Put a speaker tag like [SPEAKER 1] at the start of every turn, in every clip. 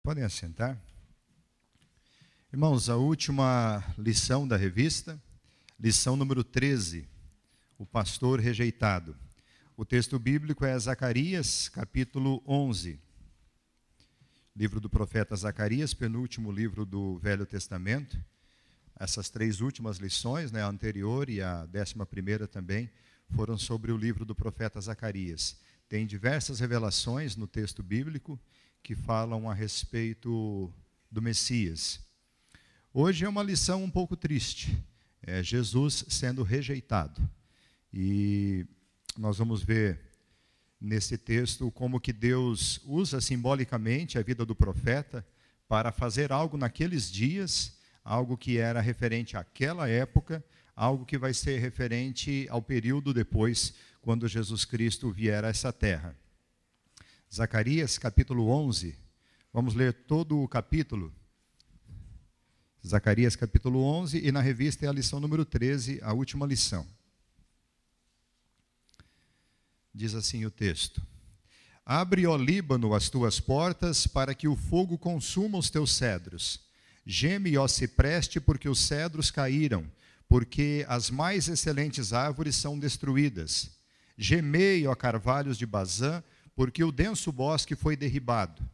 [SPEAKER 1] Podem assentar. Irmãos, a última lição da revista, lição número 13, o pastor rejeitado. O texto bíblico é Zacarias, capítulo 11. Livro do profeta Zacarias, penúltimo livro do Velho Testamento. Essas três últimas lições, a anterior e a 11ª também, foram sobre o livro do profeta Zacarias. Tem diversas revelações no texto bíblico que falam a respeito do Messias. Hoje é uma lição um pouco triste, é Jesus sendo rejeitado. E nós vamos ver nesse texto como que Deus usa simbolicamente a vida do profeta para fazer algo naqueles dias, algo que era referente àquela época, algo que vai ser referente ao período depois, quando Jesus Cristo vier a essa terra. Zacarias, capítulo 11, vamos ler todo o capítulo. Zacarias, capítulo 11, e na revista é a lição número 13, a última lição. Diz assim o texto: Abre, ó Líbano, as tuas portas, para que o fogo consuma os teus cedros. Geme, ó cipreste, porque os cedros caíram, porque as mais excelentes árvores são destruídas. Gemei, ó carvalhos de Bazã, porque o denso bosque foi derribado.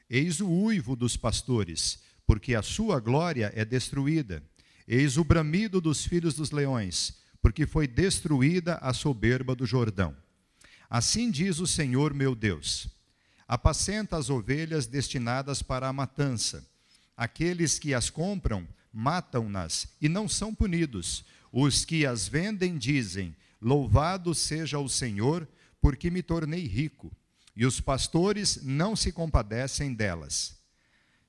[SPEAKER 1] Eis o uivo dos pastores, porque a sua glória é destruída. Eis o bramido dos filhos dos leões, porque foi destruída a soberba do Jordão. Assim diz o Senhor meu Deus: apacenta as ovelhas destinadas para a matança. Aqueles que as compram, matam-nas e não são punidos. Os que as vendem dizem: louvado seja o Senhor, porque me tornei rico. E os pastores não se compadecem delas.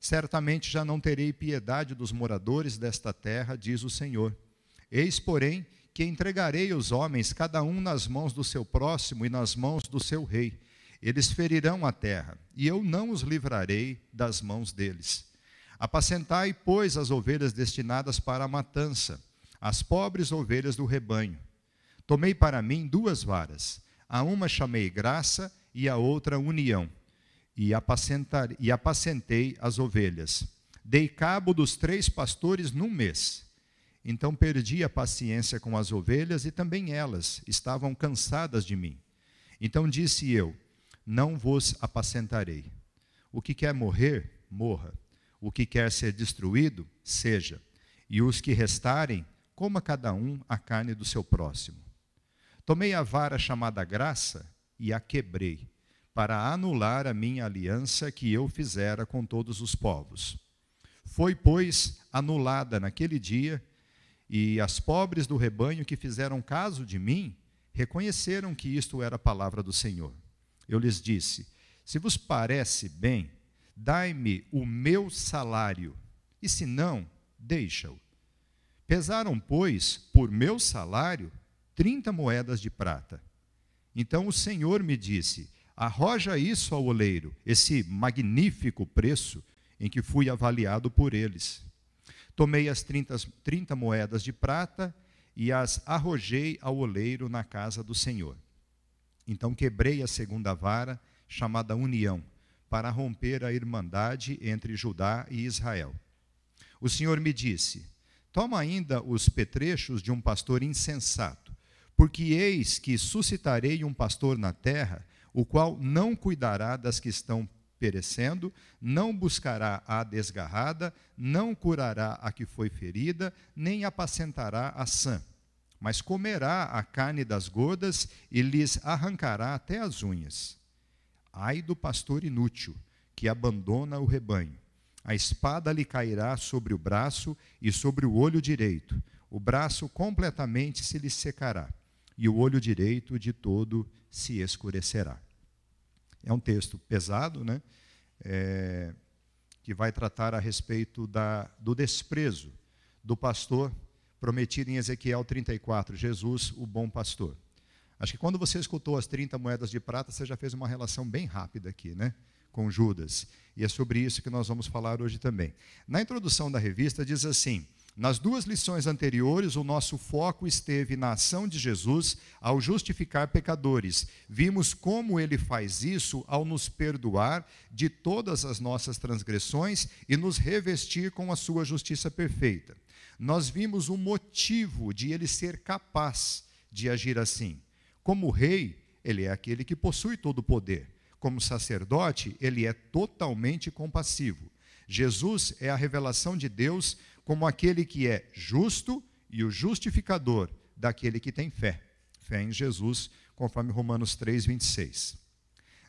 [SPEAKER 1] Certamente já não terei piedade dos moradores desta terra, diz o Senhor. Eis, porém, que entregarei os homens, cada um nas mãos do seu próximo e nas mãos do seu rei. Eles ferirão a terra, e eu não os livrarei das mãos deles. Apacentai, pois, as ovelhas destinadas para a matança, as pobres ovelhas do rebanho. Tomei para mim 2 varas, a uma chamei graça e a outra união, e apacentei as ovelhas. Dei cabo dos 3 pastores num mês. Então perdi a paciência com as ovelhas, e também elas estavam cansadas de mim. Então disse eu: não vos apacentarei. O que quer morrer, morra. O que quer ser destruído, seja. E os que restarem, coma cada um a carne do seu próximo. Tomei a vara chamada graça e a quebrei, para anular a minha aliança que eu fizera com todos os povos. Foi, pois, anulada naquele dia, e as pobres do rebanho que fizeram caso de mim, reconheceram que isto era a palavra do Senhor. Eu lhes disse: se vos parece bem, dai-me o meu salário, e se não, deixa-o. Pesaram, pois, por meu salário, 30 moedas de prata. Então o Senhor me disse: arroja isso ao oleiro, esse magnífico preço em que fui avaliado por eles. Tomei as 30 moedas de prata e as arrojei ao oleiro na casa do Senhor. Então quebrei a 2ª vara, chamada união, para romper a irmandade entre Judá e Israel. O Senhor me disse: toma ainda os petrechos de um pastor insensato, porque eis que suscitarei um pastor na terra, o qual não cuidará das que estão perecendo, não buscará a desgarrada, não curará a que foi ferida, nem apacentará a sã, mas comerá a carne das gordas e lhes arrancará até as unhas. Ai do pastor inútil, que abandona o rebanho. A espada lhe cairá sobre o braço e sobre o olho direito. O braço completamente se lhe secará, e o olho direito de todo se escurecerá. É um texto pesado, que vai tratar a respeito do desprezo do pastor prometido em Ezequiel 34, Jesus, o bom pastor. Acho que quando você escutou as 30 moedas de prata, você já fez uma relação bem rápida aqui, com Judas. E é sobre isso que nós vamos falar hoje também. Na introdução da revista diz assim: Nas duas lições anteriores, o nosso foco esteve na ação de Jesus ao justificar pecadores. Vimos como ele faz isso ao nos perdoar de todas as nossas transgressões e nos revestir com a sua justiça perfeita. Nós vimos o motivo de ele ser capaz de agir assim. Como rei, ele é aquele que possui todo o poder. Como sacerdote, ele é totalmente compassivo. Jesus é a revelação de Deus como aquele que é justo e o justificador daquele que tem fé. Fé em Jesus, conforme Romanos 3, 26.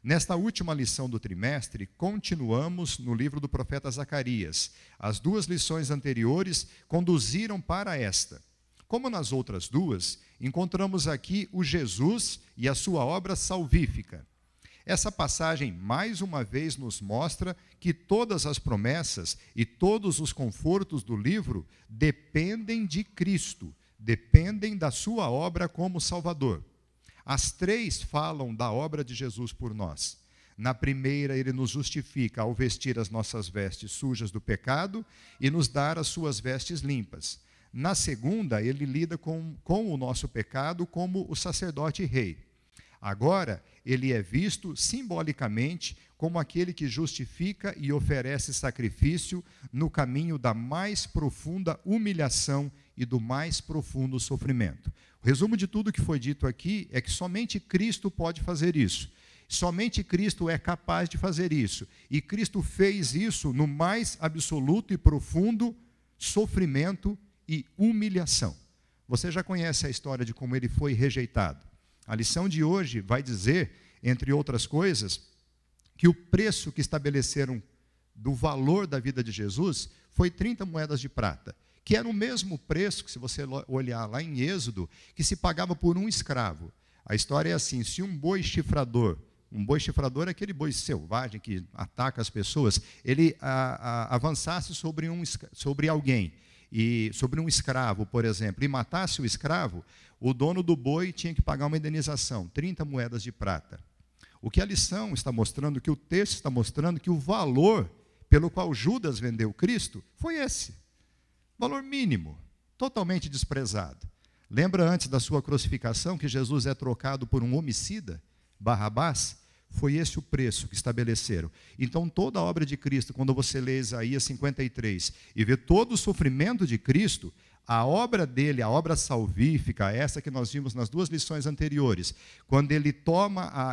[SPEAKER 1] Nesta última lição do trimestre, continuamos no livro do profeta Zacarias. As duas lições anteriores conduziram para esta. Como nas outras duas, encontramos aqui o Jesus e a sua obra salvífica. Essa passagem, mais uma vez, nos mostra que todas as promessas e todos os confortos do livro dependem de Cristo, dependem da sua obra como Salvador. As três falam da obra de Jesus por nós. Na primeira, ele nos justifica ao vestir as nossas vestes sujas do pecado e nos dar as suas vestes limpas. Na segunda, ele lida com o nosso pecado como o sacerdote e rei. Agora, ele é visto simbolicamente como aquele que justifica e oferece sacrifício no caminho da mais profunda humilhação e do mais profundo sofrimento. O resumo de tudo que foi dito aqui é que somente Cristo pode fazer isso. Somente Cristo é capaz de fazer isso. E Cristo fez isso no mais absoluto e profundo sofrimento e humilhação. Você já conhece a história de como ele foi rejeitado. A lição de hoje vai dizer, entre outras coisas, que o preço que estabeleceram do valor da vida de Jesus foi 30 moedas de prata, que era o mesmo preço que, se você olhar lá em Êxodo, que se pagava por um escravo. A história é assim: se um boi chifrador é aquele boi selvagem que ataca as pessoas, ele avançasse sobre alguém, e sobre um escravo, por exemplo, e matasse o escravo, o dono do boi tinha que pagar uma indenização, 30 moedas de prata. O que a lição está mostrando, que o texto está mostrando, que o valor pelo qual Judas vendeu Cristo foi esse. Valor mínimo, totalmente desprezado. Lembra antes da sua crucificação que Jesus é trocado por um homicida, Barrabás? Foi esse o preço que estabeleceram. Então, toda a obra de Cristo, quando você lê Isaías 53 e vê todo o sofrimento de Cristo, a obra dele, a obra salvífica, essa que nós vimos nas duas lições anteriores, quando ele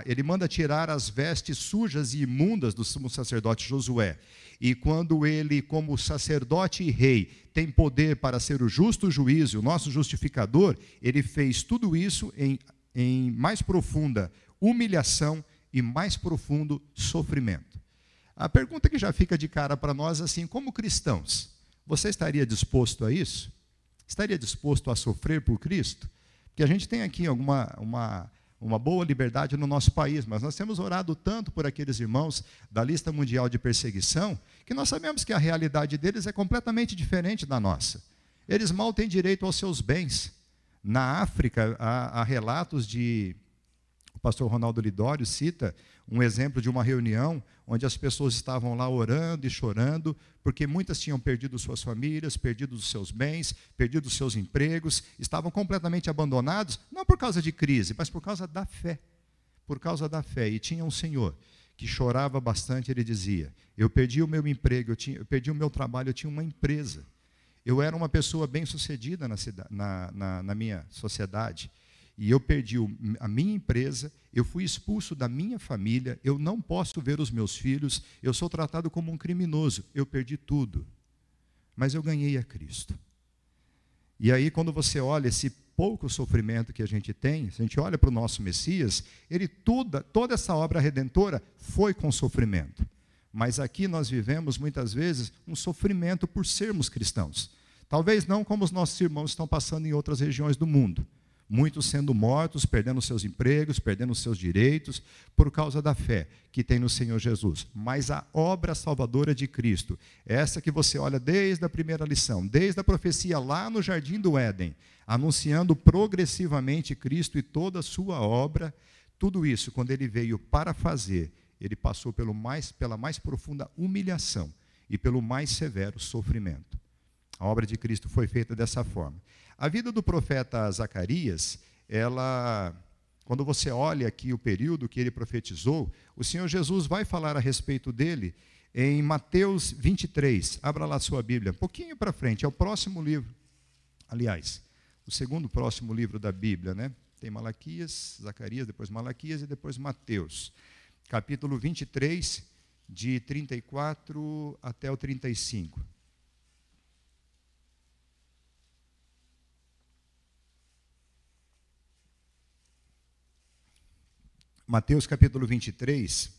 [SPEAKER 1] ele manda tirar as vestes sujas e imundas do sumo sacerdote Josué, e quando ele, como sacerdote e rei, tem poder para ser o justo juiz, o nosso justificador, ele fez tudo isso em mais profunda humilhação e mais profundo sofrimento. A pergunta que já fica de cara para nós é assim: como cristãos, você estaria disposto a isso? Estaria disposto a sofrer por Cristo? Porque a gente tem aqui uma boa liberdade no nosso país, mas nós temos orado tanto por aqueles irmãos da lista mundial de perseguição, que nós sabemos que a realidade deles é completamente diferente da nossa. Eles mal têm direito aos seus bens. Na África, há relatos de... O pastor Ronaldo Lidório cita um exemplo de uma reunião onde as pessoas estavam lá orando e chorando, porque muitas tinham perdido suas famílias, perdido os seus bens, perdido os seus empregos, estavam completamente abandonados, não por causa de crise, mas por causa da fé. Por causa da fé. E tinha um senhor que chorava bastante, ele dizia: eu perdi o meu emprego, eu perdi o meu trabalho, eu tinha uma empresa. Eu era uma pessoa bem-sucedida na minha sociedade. E eu perdi a minha empresa, eu fui expulso da minha família, eu não posso ver os meus filhos, eu sou tratado como um criminoso, eu perdi tudo. Mas eu ganhei a Cristo. E aí, quando você olha esse pouco sofrimento que a gente tem, se a gente olha para o nosso Messias, ele toda essa obra redentora foi com sofrimento. Mas aqui nós vivemos, muitas vezes, um sofrimento por sermos cristãos. Talvez não como os nossos irmãos estão passando em outras regiões do mundo. Muitos sendo mortos, perdendo seus empregos, perdendo seus direitos, por causa da fé que tem no Senhor Jesus. Mas a obra salvadora de Cristo, essa que você olha desde a primeira lição, desde a profecia lá no Jardim do Éden, anunciando progressivamente Cristo e toda a sua obra, tudo isso, quando ele veio para fazer, ele passou pela mais profunda humilhação e pelo mais severo sofrimento. A obra de Cristo foi feita dessa forma. A vida do profeta Zacarias, quando você olha aqui o período que ele profetizou, o Senhor Jesus vai falar a respeito dele em Mateus 23. Abra lá a sua Bíblia, um pouquinho para frente, é o próximo livro. Aliás, o segundo próximo livro da Bíblia, né? Tem Malaquias, Zacarias, depois Malaquias e depois Mateus. Capítulo 23, de 34 até o 35. Mateus capítulo 23,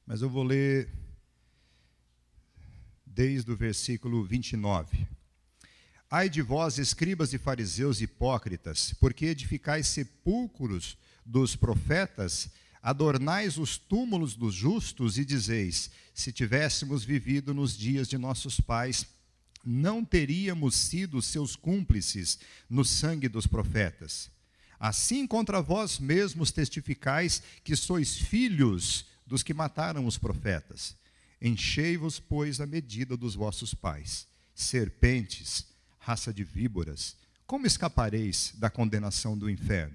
[SPEAKER 1] mas eu vou ler desde o versículo 29. Ai de vós, escribas e fariseus hipócritas, porque edificais sepulcros dos profetas, adornais os túmulos dos justos e dizeis, se tivéssemos vivido nos dias de nossos pais, não teríamos sido seus cúmplices no sangue dos profetas. Assim contra vós mesmos testificais que sois filhos dos que mataram os profetas. Enchei-vos, pois, a medida dos vossos pais. Serpentes, raça de víboras, como escapareis da condenação do inferno?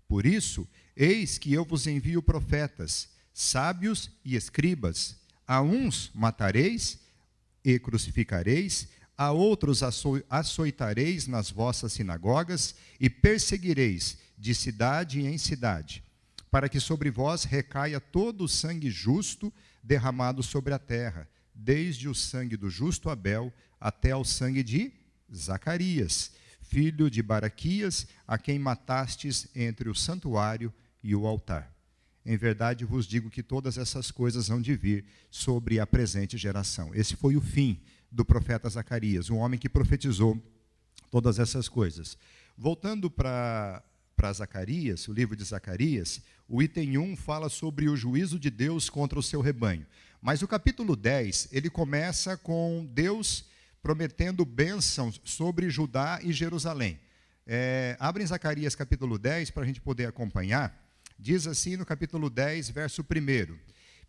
[SPEAKER 1] Por isso, eis que eu vos envio profetas, sábios e escribas. A uns matareis e crucificareis, a outros açoitareis nas vossas sinagogas e perseguireis de cidade em cidade, para que sobre vós recaia todo o sangue justo derramado sobre a terra, desde o sangue do justo Abel até ao sangue de Zacarias, filho de Baraquias, a quem matastes entre o santuário e o altar. Em verdade vos digo que todas essas coisas hão de vir sobre a presente geração. Esse foi o fim do profeta Zacarias, um homem que profetizou todas essas coisas. Voltando para Zacarias, o livro de Zacarias, o item 1 fala sobre o juízo de Deus contra o seu rebanho. Mas o capítulo 10, ele começa com Deus prometendo bênçãos sobre Judá e Jerusalém. Abre em Zacarias capítulo 10 para a gente poder acompanhar. Diz assim no capítulo 10, verso 1.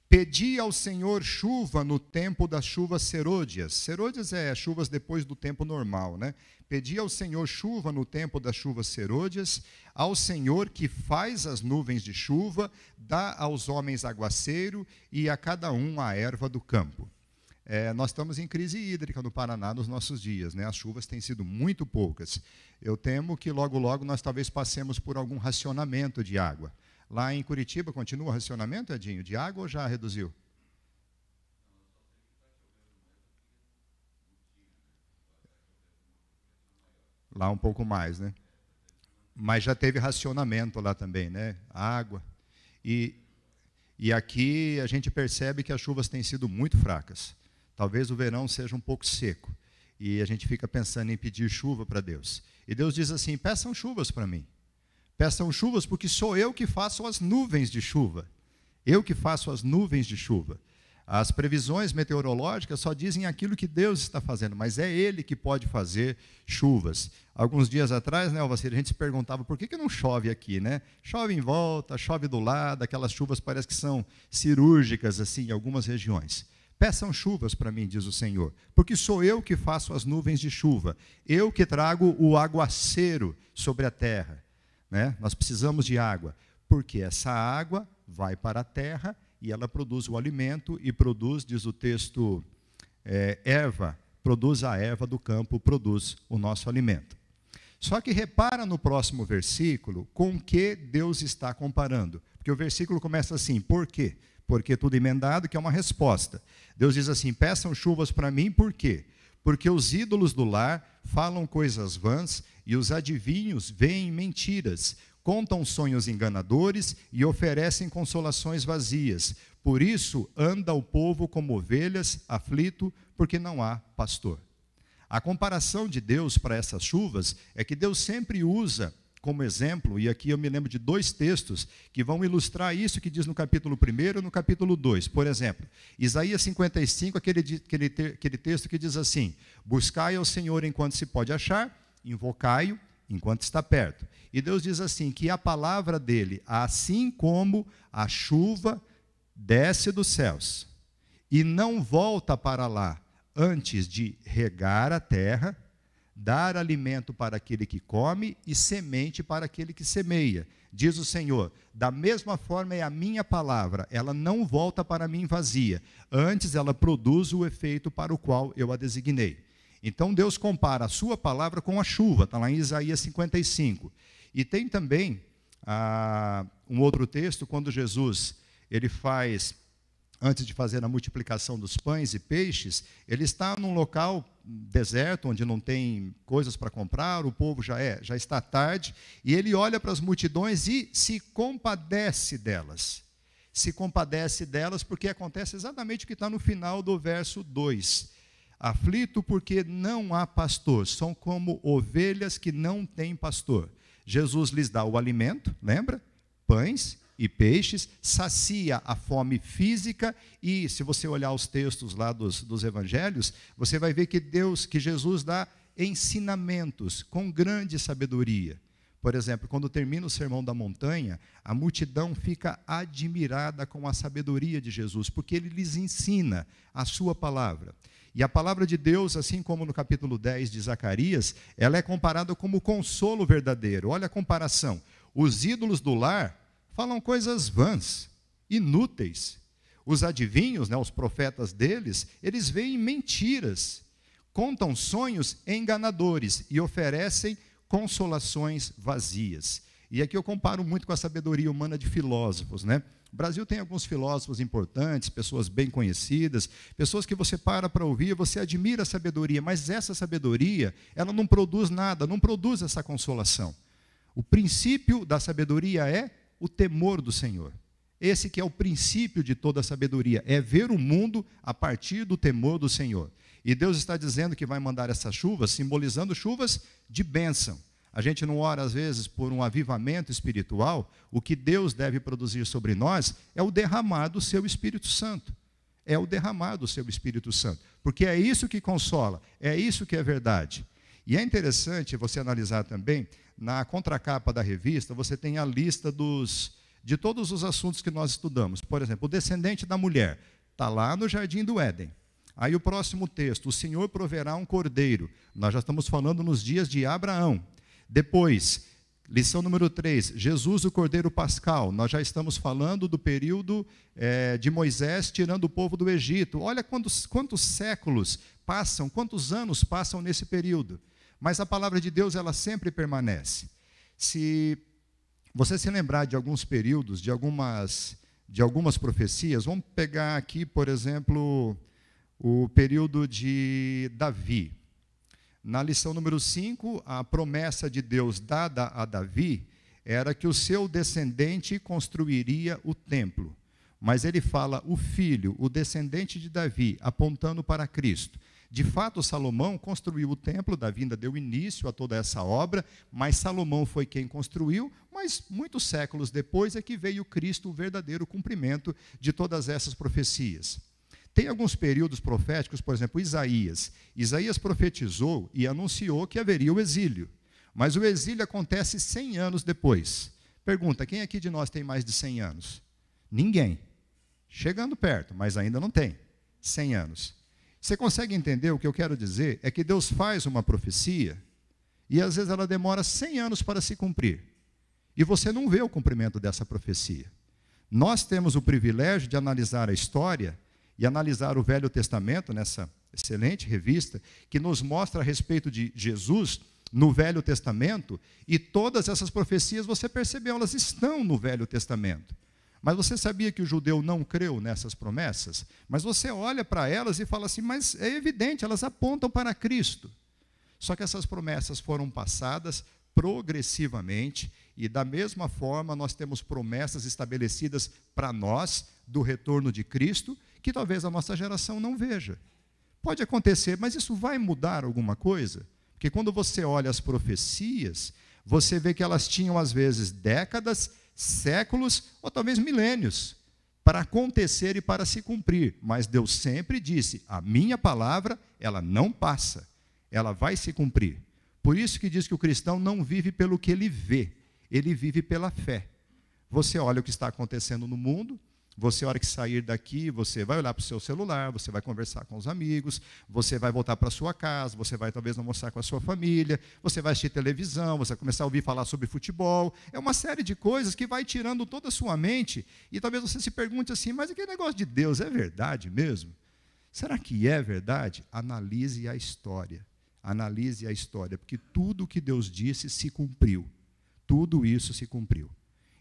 [SPEAKER 1] Pedi ao Senhor chuva no tempo das chuvas serôdias. Serôdias é chuvas depois do tempo normal, né? Pedi ao Senhor chuva no tempo das chuvas serôdias, ao Senhor que faz as nuvens de chuva, dá aos homens aguaceiro e a cada um a erva do campo. Nós estamos em crise hídrica no Paraná nos nossos dias, né? As chuvas têm sido muito poucas. Eu temo que logo, logo nós talvez passemos por algum racionamento de água. Lá em Curitiba continua o racionamento, Edinho, de água ou já reduziu? Lá um pouco mais, né? Mas já teve racionamento lá também, né? Água. E aqui a gente percebe que as chuvas têm sido muito fracas. Talvez o verão seja um pouco seco. E a gente fica pensando em pedir chuva para Deus. E Deus diz assim, peçam chuvas para mim. Peçam chuvas porque sou eu que faço as nuvens de chuva. Eu que faço as nuvens de chuva. As previsões meteorológicas só dizem aquilo que Deus está fazendo, mas é Ele que pode fazer chuvas. Alguns dias atrás, né, Alvacir, a gente se perguntava por que não chove aqui, né? Chove em volta, chove do lado, aquelas chuvas parece que são cirúrgicas assim, em algumas regiões. Peçam chuvas para mim, diz o Senhor, porque sou eu que faço as nuvens de chuva. Eu que trago o aguaceiro sobre a terra. Né? Nós precisamos de água, porque essa água vai para a terra e ela produz o alimento e produz, diz o texto, erva, produz a erva do campo, produz o nosso alimento. Só que repara no próximo versículo com que Deus está comparando, porque o versículo começa assim, por quê? Porque tudo emendado, que é uma resposta. Deus diz assim, peçam chuvas para mim, por quê? Porque os ídolos do lar falam coisas vãs e os adivinhos veem mentiras, contam sonhos enganadores e oferecem consolações vazias. Por isso anda o povo como ovelhas, aflito, porque não há pastor. A comparação de Deus para essas chuvas é que Deus sempre usa como exemplo, e aqui eu me lembro de dois textos que vão ilustrar isso que diz no capítulo 1 e no capítulo 2. Por exemplo, Isaías 55, aquele texto que diz assim, buscai ao Senhor enquanto se pode achar, invocai-o enquanto está perto. E Deus diz assim, que a palavra dele, assim como a chuva desce dos céus e não volta para lá, antes de regar a terra, dar alimento para aquele que come e semente para aquele que semeia. Diz o Senhor, da mesma forma é a minha palavra, ela não volta para mim vazia, antes ela produz o efeito para o qual eu a designei. Então Deus compara a sua palavra com a chuva, está lá em Isaías 55. E tem também um outro texto, quando Jesus ele faz, antes de fazer a multiplicação dos pães e peixes, ele está num local deserto, onde não tem coisas para comprar, o povo já está tarde, e ele olha para as multidões e se compadece delas. Se compadece delas porque acontece exatamente o que está no final do verso 2. Aflito porque não há pastor, são como ovelhas que não têm pastor. Jesus lhes dá o alimento, lembra? Pães e peixes, sacia a fome física, e se você olhar os textos lá dos evangelhos, você vai ver que Jesus dá ensinamentos com grande sabedoria. Por exemplo, quando termina o Sermão da Montanha, a multidão fica admirada com a sabedoria de Jesus, porque ele lhes ensina a sua palavra. E a palavra de Deus, assim como no capítulo 10 de Zacarias, ela é comparada como consolo verdadeiro. Olha a comparação. Os ídolos do lar falam coisas vãs, inúteis. Os adivinhos, os profetas deles, eles veem mentiras, contam sonhos enganadores e oferecem consolações vazias. E aqui eu comparo muito com a sabedoria humana de filósofos, né? O Brasil tem alguns filósofos importantes, pessoas bem conhecidas, pessoas que você para ouvir, você admira a sabedoria, mas essa sabedoria, ela não produz nada, não produz essa consolação. O princípio da sabedoria é o temor do Senhor. Esse que é o princípio de toda a sabedoria, é ver o mundo a partir do temor do Senhor. E Deus está dizendo que vai mandar essas chuvas, simbolizando chuvas de bênção. A gente não ora, às vezes, por um avivamento espiritual. O que Deus deve produzir sobre nós é o derramar do seu Espírito Santo. É o derramar do seu Espírito Santo. Porque é isso que consola, é isso que é verdade. E é interessante você analisar também, na contracapa da revista, você tem a lista de todos os assuntos que nós estudamos. Por exemplo, o descendente da mulher, está lá no Jardim do Éden. Aí o próximo texto, o Senhor proverá um cordeiro. Nós já estamos falando nos dias de Abraão. Depois, lição número 3, Jesus o Cordeiro Pascal. Nós já estamos falando do período de Moisés tirando o povo do Egito. Olha quantos séculos passam, quantos anos passam nesse período. Mas a palavra de Deus, ela sempre permanece. Se você se lembrar de alguns períodos, de algumas profecias, vamos pegar aqui, por exemplo, o período de Davi. Na lição número 5, a promessa de Deus dada a Davi era que o seu descendente construiria o templo. Mas ele fala o filho, o descendente de Davi, apontando para Cristo. De fato, Salomão construiu o templo, Davi ainda deu início a toda essa obra, mas Salomão foi quem construiu, mas muitos séculos depois é que veio Cristo, o verdadeiro cumprimento de todas essas profecias. Tem alguns períodos proféticos, por exemplo, Isaías. Isaías profetizou e anunciou que haveria o exílio. Mas o exílio acontece 100 anos depois. Pergunta, quem aqui de nós tem mais de 100 anos? Ninguém. Chegando perto, mas ainda não tem. 100 anos. Você consegue entender o que eu quero dizer? É que Deus faz uma profecia e às vezes ela demora 100 anos para se cumprir. E você não vê o cumprimento dessa profecia. Nós temos o privilégio de analisar a história e analisar o Velho Testamento, nessa excelente revista, que nos mostra a respeito de Jesus no Velho Testamento, e todas essas profecias, você percebeu, elas estão no Velho Testamento. Mas você sabia que o judeu não creu nessas promessas? Mas você olha para elas e fala assim, mas é evidente, elas apontam para Cristo. Só que essas promessas foram passadas progressivamente, e da mesma forma nós temos promessas estabelecidas para nós, do retorno de Cristo, que talvez a nossa geração não veja. Pode acontecer, mas isso vai mudar alguma coisa? Porque quando você olha as profecias, você vê que elas tinham, às vezes, décadas, séculos, ou talvez milênios, para acontecer e para se cumprir. Mas Deus sempre disse, a minha palavra, ela não passa, ela vai se cumprir. Por isso que diz que o cristão não vive pelo que ele vê, ele vive pela fé. Você olha o que está acontecendo no mundo, Você, a hora que sair daqui, você vai olhar para o seu celular, você vai conversar com os amigos, você vai voltar para a sua casa, você vai talvez almoçar com a sua família, você vai assistir televisão, você vai começar a ouvir falar sobre futebol. É uma série de coisas que vai tirando toda a sua mente, e talvez você se pergunte assim, mas aquele negócio de Deus é verdade mesmo? Será que é verdade? Analise a história. Analise a história, porque tudo o que Deus disse se cumpriu. Tudo isso se cumpriu.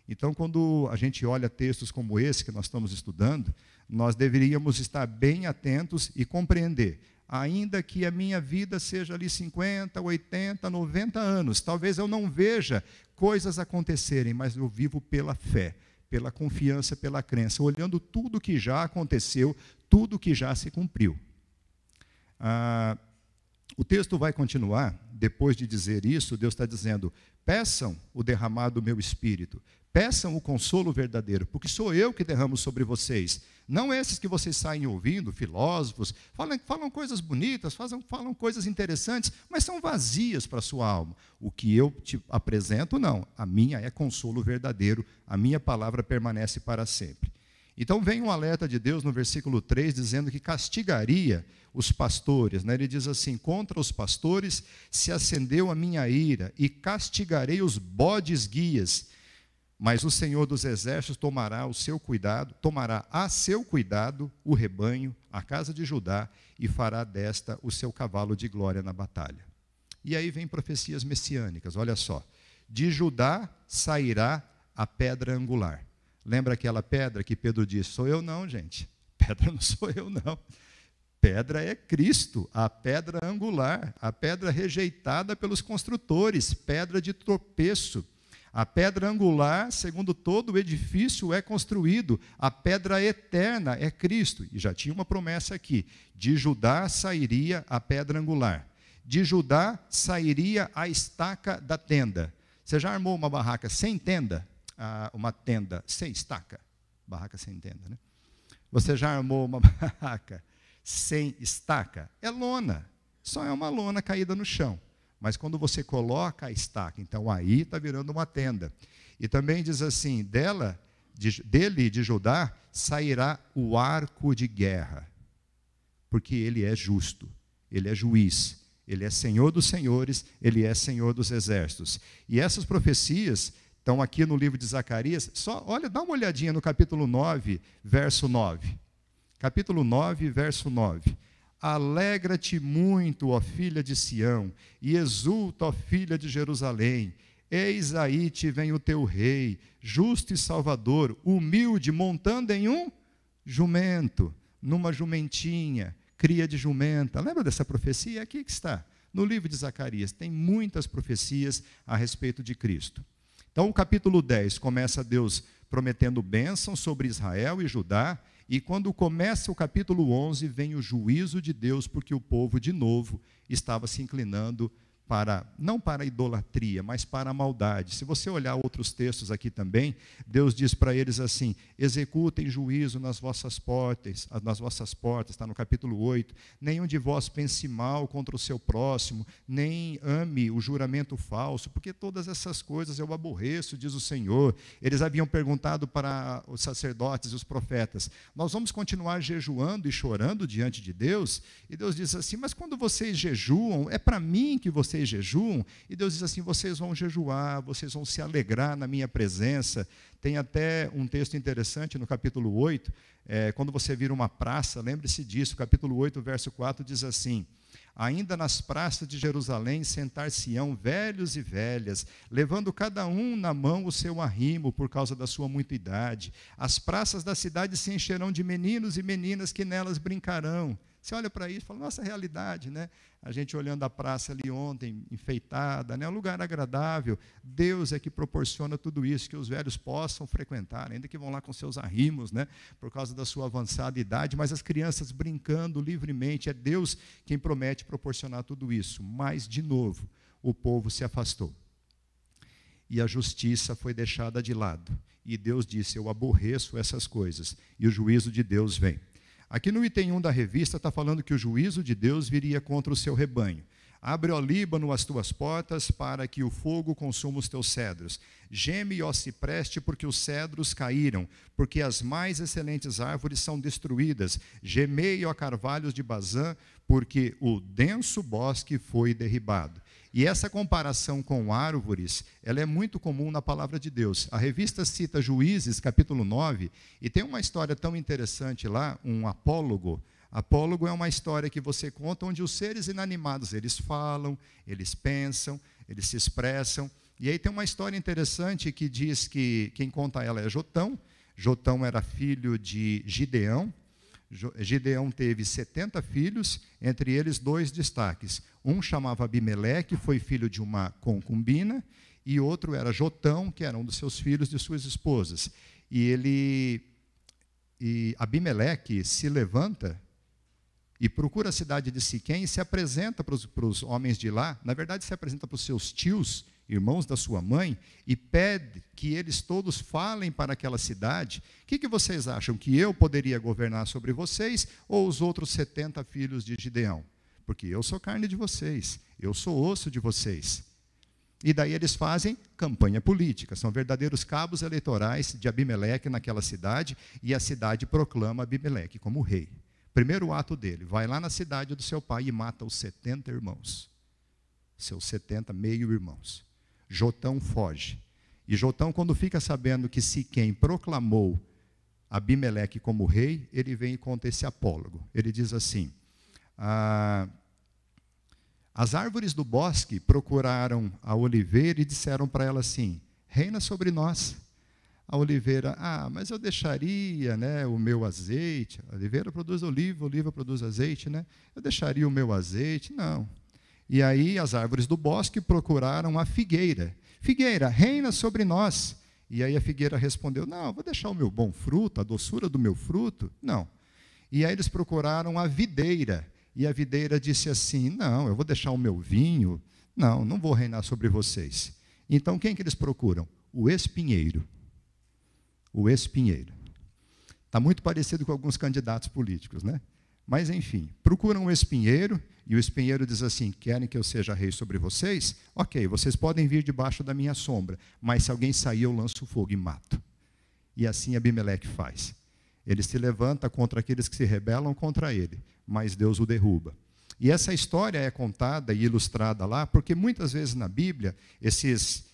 [SPEAKER 1] Então, quando a gente olha textos como esse que nós estamos estudando, nós deveríamos estar bem atentos e compreender, ainda que a minha vida seja ali 50, 80, 90 anos, talvez eu não veja coisas acontecerem, mas eu vivo pela fé, pela confiança, pela crença, olhando tudo que já aconteceu, tudo que já se cumpriu. O texto vai continuar, depois de dizer isso, Deus está dizendo, peçam o derramado do meu Espírito, peçam o consolo verdadeiro, porque sou eu que derramo sobre vocês, não esses que vocês saem ouvindo, filósofos, falam coisas bonitas, falam coisas interessantes, mas são vazias para a sua alma. O que eu te apresento, não, a minha é consolo verdadeiro, a minha palavra permanece para sempre. Então vem um alerta de Deus no versículo 3, dizendo que castigaria os pastores. Ele diz assim, contra os pastores se acendeu a minha ira, e castigarei os bodes guias, mas o Senhor dos Exércitos tomará a seu cuidado o rebanho, a casa de Judá, e fará desta o seu cavalo de glória na batalha. E aí vem profecias messiânicas, olha só. De Judá sairá a pedra angular. Lembra aquela pedra que Pedro disse, sou eu não, gente. Pedra não sou eu não. Pedra é Cristo, a pedra angular, a pedra rejeitada pelos construtores, pedra de tropeço. A pedra angular, segundo todo o edifício, é construído. A pedra eterna é Cristo. E já tinha uma promessa aqui. De Judá sairia a pedra angular. De Judá sairia a estaca da tenda. Você já armou uma barraca sem tenda? Uma tenda sem estaca? Barraca sem tenda, né? Você já armou uma barraca sem estaca? É lona. Só é uma lona caída no chão. Mas quando você coloca a estaca, então aí está virando uma tenda. E também diz assim, dele, de Judá, sairá o arco de guerra, porque ele é justo, ele é juiz, ele é Senhor dos senhores, ele é Senhor dos exércitos. E essas profecias estão aqui no livro de Zacarias, dá uma olhadinha no capítulo 9, verso 9. Capítulo 9, verso 9. Alegra-te muito, ó filha de Sião, e exulta, ó filha de Jerusalém. Eis aí te vem o teu rei, justo e salvador, humilde, montando em um jumento, numa jumentinha, cria de jumenta. Lembra dessa profecia? Aqui que está, no livro de Zacarias. Tem muitas profecias a respeito de Cristo. Então, o capítulo 10 começa Deus prometendo bênção sobre Israel e Judá, e quando começa o capítulo 11, vem o juízo de Deus, porque o povo, de novo, estava se inclinando não para a idolatria, mas para a maldade. Se você olhar outros textos aqui também, Deus diz para eles assim, executem juízo nas vossas portas, está no capítulo 8, nenhum de vós pense mal contra o seu próximo, nem ame o juramento falso, porque todas essas coisas eu aborreço, diz o Senhor. Eles haviam perguntado para os sacerdotes e os profetas, nós vamos continuar jejuando e chorando diante de Deus? E Deus diz assim, mas quando vocês jejuam, é para mim que vocês jejuam? E Deus diz assim, vocês vão jejuar, vocês vão se alegrar na minha presença. Tem até um texto interessante no capítulo 8, quando você vira uma praça, lembre-se disso, capítulo 8, verso 4, diz assim, ainda nas praças de Jerusalém sentar-se-ão velhos e velhas, levando cada um na mão o seu arrimo, por causa da sua muita idade. As praças da cidade se encherão de meninos e meninas que nelas brincarão. Você olha para isso e fala, nossa, realidade, né? A gente olhando a praça ali ontem, enfeitada, né? Um lugar agradável. Deus é que proporciona tudo isso, que os velhos possam frequentar, ainda que vão lá com seus arrimos, né? Por causa da sua avançada idade, mas as crianças brincando livremente. É Deus quem promete proporcionar tudo isso. Mas, de novo, o povo se afastou. E a justiça foi deixada de lado. E Deus disse, eu aborreço essas coisas. E o juízo de Deus vem. Aqui no item 1 da revista está falando que o juízo de Deus viria contra o seu rebanho. Abre, ó Líbano, as tuas portas, para que o fogo consuma os teus cedros. Geme, ó cipreste, porque os cedros caíram, porque as mais excelentes árvores são destruídas. Gemei, ó carvalhos de Bazã, porque o denso bosque foi derribado. E essa comparação com árvores, ela é muito comum na palavra de Deus. A revista cita Juízes, capítulo 9, e tem uma história tão interessante lá, um apólogo. Apólogo é uma história que você conta onde os seres inanimados, eles falam, eles pensam, eles se expressam. E aí tem uma história interessante que diz que quem conta ela é Jotão. Jotão era filho de Gideão. Gideão teve 70 filhos, entre eles 2 destaques. Um chamava Abimeleque, foi filho de uma concubina, e outro era Jotão, que era um dos seus filhos de suas esposas. E Abimeleque se levanta e procura a cidade de Siquém e se apresenta para os homens de lá, na verdade se apresenta para os seus tios, irmãos da sua mãe, e pede que eles todos falem para aquela cidade. O que vocês acham? Que eu poderia governar sobre vocês ou os outros 70 filhos de Gideão? Porque eu sou carne de vocês, eu sou osso de vocês. E daí eles fazem campanha política, são verdadeiros cabos eleitorais de Abimeleque naquela cidade, e a cidade proclama Abimeleque como rei. Primeiro ato dele, vai lá na cidade do seu pai e mata os 70 irmãos. Seus 70 meio-irmãos. Jotão foge. E Jotão, quando fica sabendo que Siquém proclamou Abimeleque como rei, ele vem e conta esse apólogo. Ele diz assim: as árvores do bosque procuraram a oliveira e disseram para ela assim: reina sobre nós. A oliveira, mas eu deixaria, né, o meu azeite. A oliveira produz oliva, a oliva produz azeite, né? Eu deixaria o meu azeite? Não. E aí as árvores do bosque procuraram a figueira. Figueira, reina sobre nós. E aí a figueira respondeu: não, vou deixar o meu bom fruto, a doçura do meu fruto. Não. E aí eles procuraram a videira. E a videira disse assim: não, eu vou deixar o meu vinho. Não, não vou reinar sobre vocês. Então quem que eles procuram? O espinheiro. O espinheiro. Está muito parecido com alguns candidatos políticos, né? Mas, enfim, procuram o espinheiro, e o espinheiro diz assim: querem que eu seja rei sobre vocês? Ok, vocês podem vir debaixo da minha sombra, mas se alguém sair, eu lanço fogo e mato. E assim Abimeleque faz. Ele se levanta contra aqueles que se rebelam contra ele, mas Deus o derruba. E essa história é contada e ilustrada lá, porque muitas vezes na Bíblia, esses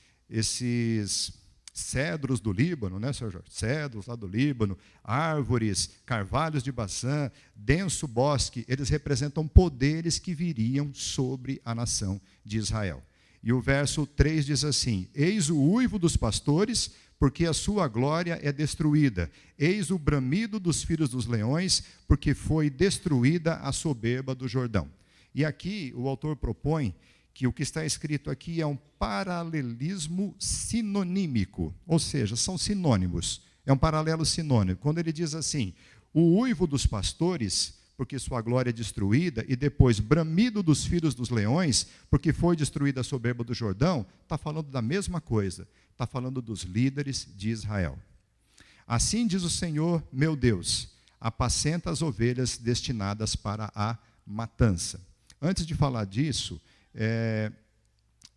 [SPEAKER 1] cedros do Líbano, né, Sr. Jorge? Cedros lá do Líbano, árvores, carvalhos de Bazã, denso bosque, eles representam poderes que viriam sobre a nação de Israel. E o verso 3 diz assim: eis o uivo dos pastores, porque a sua glória é destruída. Eis o bramido dos filhos dos leões, porque foi destruída a soberba do Jordão. E aqui o autor propõe que o que está escrito aqui é um paralelismo sinonímico, ou seja, são sinônimos, é um paralelo sinônimo. Quando ele diz assim: o uivo dos pastores, porque sua glória é destruída, e depois bramido dos filhos dos leões, porque foi destruída a soberba do Jordão, está falando da mesma coisa, está falando dos líderes de Israel. Assim diz o Senhor, meu Deus: apacenta as ovelhas destinadas para a matança. Antes de falar disso,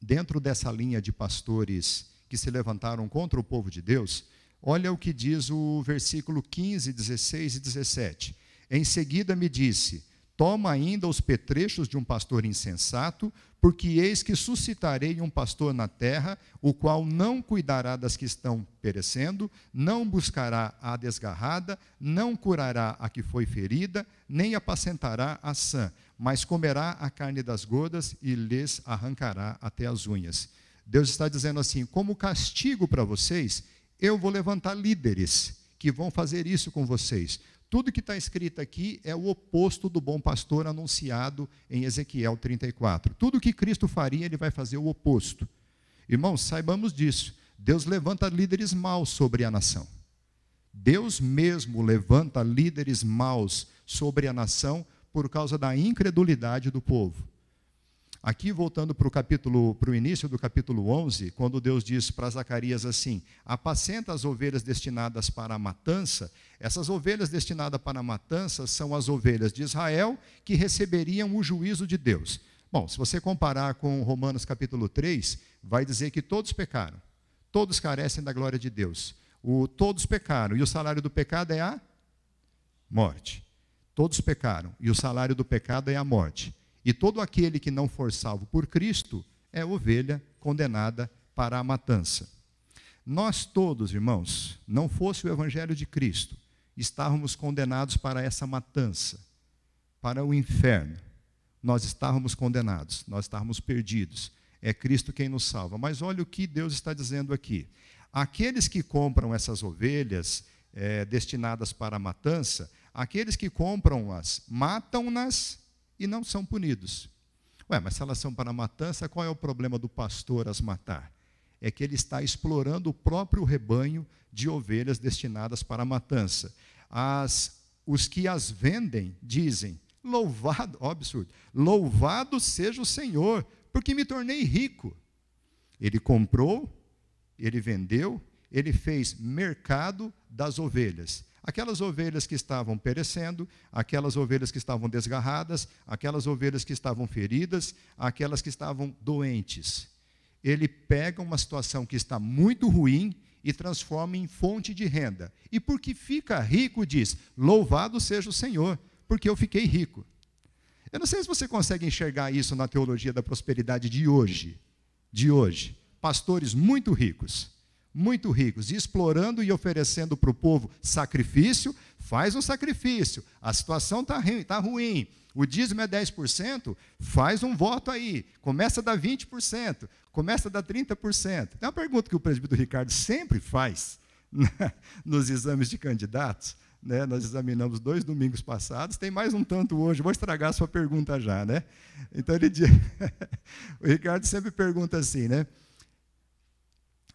[SPEAKER 1] dentro dessa linha de pastores que se levantaram contra o povo de Deus, olha o que diz o versículo 15, 16 e 17. Em seguida me disse: toma ainda os petrechos de um pastor insensato, porque eis que suscitarei um pastor na terra, o qual não cuidará das que estão perecendo, não buscará a desgarrada, não curará a que foi ferida, nem apacentará a sã, mas comerá a carne das gordas e lhes arrancará até as unhas. Deus está dizendo assim: como castigo para vocês, eu vou levantar líderes que vão fazer isso com vocês. Tudo que está escrito aqui é o oposto do bom pastor anunciado em Ezequiel 34. Tudo que Cristo faria, ele vai fazer o oposto. Irmãos, saibamos disso. Deus levanta líderes maus sobre a nação. Deus mesmo levanta líderes maus sobre a nação por causa da incredulidade do povo. Aqui, voltando para o início do capítulo 11, quando Deus diz para Zacarias assim: apacenta as ovelhas destinadas para a matança. Essas ovelhas destinadas para a matança são as ovelhas de Israel que receberiam o juízo de Deus. Bom, se você comparar com Romanos capítulo 3, vai dizer que todos pecaram. Todos carecem da glória de Deus. Todos pecaram. E o salário do pecado é a morte. Todos pecaram. E o salário do pecado é a morte. E todo aquele que não for salvo por Cristo é ovelha condenada para a matança. Nós todos, irmãos, não fosse o evangelho de Cristo, estávamos condenados para essa matança, para o inferno. Nós estávamos condenados, nós estávamos perdidos. É Cristo quem nos salva. Mas olha o que Deus está dizendo aqui. Aqueles que compram essas ovelhas destinadas para a matança, aqueles que compram-as, matam-nas e não são punidos. Ué, mas se elas são para a matança, qual é o problema do pastor as matar? É que ele está explorando o próprio rebanho de ovelhas destinadas para a matança. Os que as vendem dizem, louvado, ó absurdo, louvado seja o Senhor, porque me tornei rico. Ele comprou, ele vendeu, ele fez mercado das ovelhas. Aquelas ovelhas que estavam perecendo, aquelas ovelhas que estavam desgarradas, aquelas ovelhas que estavam feridas, aquelas que estavam doentes. Ele pega uma situação que está muito ruim e transforma em fonte de renda. E porque fica rico, diz, louvado seja o Senhor, porque eu fiquei rico. Eu não sei se você consegue enxergar isso na teologia da prosperidade de hoje. Pastores muito ricos, e explorando e oferecendo para o povo sacrifício, faz um sacrifício, a situação está ruim, o dízimo é 10%, faz um voto aí, começa a dar 20%, começa a dar 30%. Tem uma pergunta que o presbítero Ricardo sempre faz nos exames de candidatos, né? Nós examinamos 2 domingos passados, tem mais um tanto hoje, vou estragar a sua pergunta já, né? Então ele diz, o Ricardo sempre pergunta assim, né?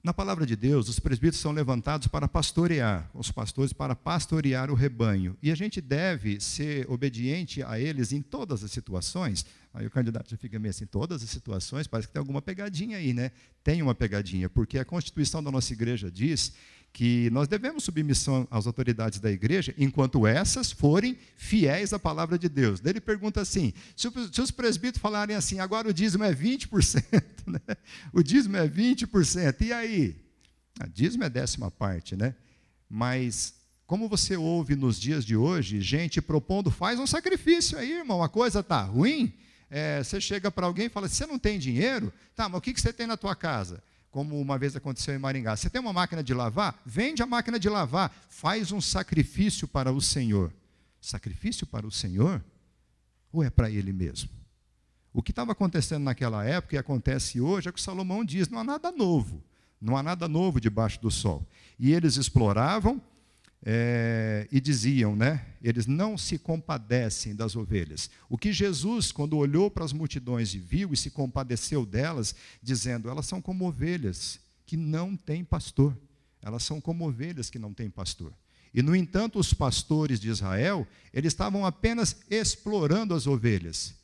[SPEAKER 1] Na palavra de Deus, os presbíteros são levantados para pastorear, os pastores para pastorear o rebanho. E a gente deve ser obediente a eles em todas as situações. Aí o candidato já fica meio assim, todas as situações, parece que tem alguma pegadinha aí, né? Tem uma pegadinha, porque a Constituição da nossa igreja diz que nós devemos submissão às autoridades da igreja, enquanto essas forem fiéis à palavra de Deus. Daí ele pergunta assim, se os presbíteros falarem assim, agora o dízimo é 20%, né? O dízimo é 20%, e aí? O dízimo é 10ª parte, né? Mas, como você ouve nos dias de hoje, gente propondo, faz um sacrifício aí, irmão, a coisa está ruim, você chega para alguém e fala, você não tem dinheiro? Tá, mas o que você tem na tua casa? Como uma vez aconteceu em Maringá. Você tem uma máquina de lavar? Vende a máquina de lavar. Faz um sacrifício para o Senhor. Sacrifício para o Senhor? Ou é para Ele mesmo? O que estava acontecendo naquela época e acontece hoje é que Salomão diz, não há nada novo. Não há nada novo debaixo do sol. E eles exploravam e diziam, né? Eles não se compadecem das ovelhas. O que Jesus, quando olhou para as multidões e viu e se compadeceu delas, dizendo, elas são como ovelhas que não têm pastor. Elas são como ovelhas que não têm pastor. E, no entanto, os pastores de Israel, eles estavam apenas explorando as ovelhas.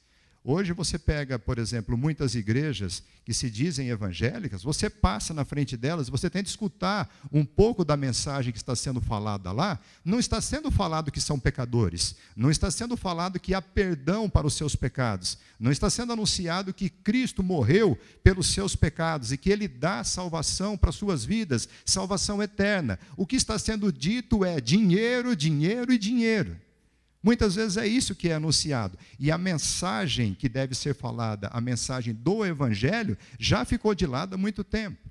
[SPEAKER 1] Hoje você pega, por exemplo, muitas igrejas que se dizem evangélicas, você passa na frente delas, você tenta escutar um pouco da mensagem que está sendo falada lá, não está sendo falado que são pecadores, não está sendo falado que há perdão para os seus pecados, não está sendo anunciado que Cristo morreu pelos seus pecados e que Ele dá salvação para as suas vidas, salvação eterna. O que está sendo dito é dinheiro, dinheiro e dinheiro. Muitas vezes é isso que é anunciado. E a mensagem que deve ser falada, a mensagem do Evangelho, já ficou de lado há muito tempo.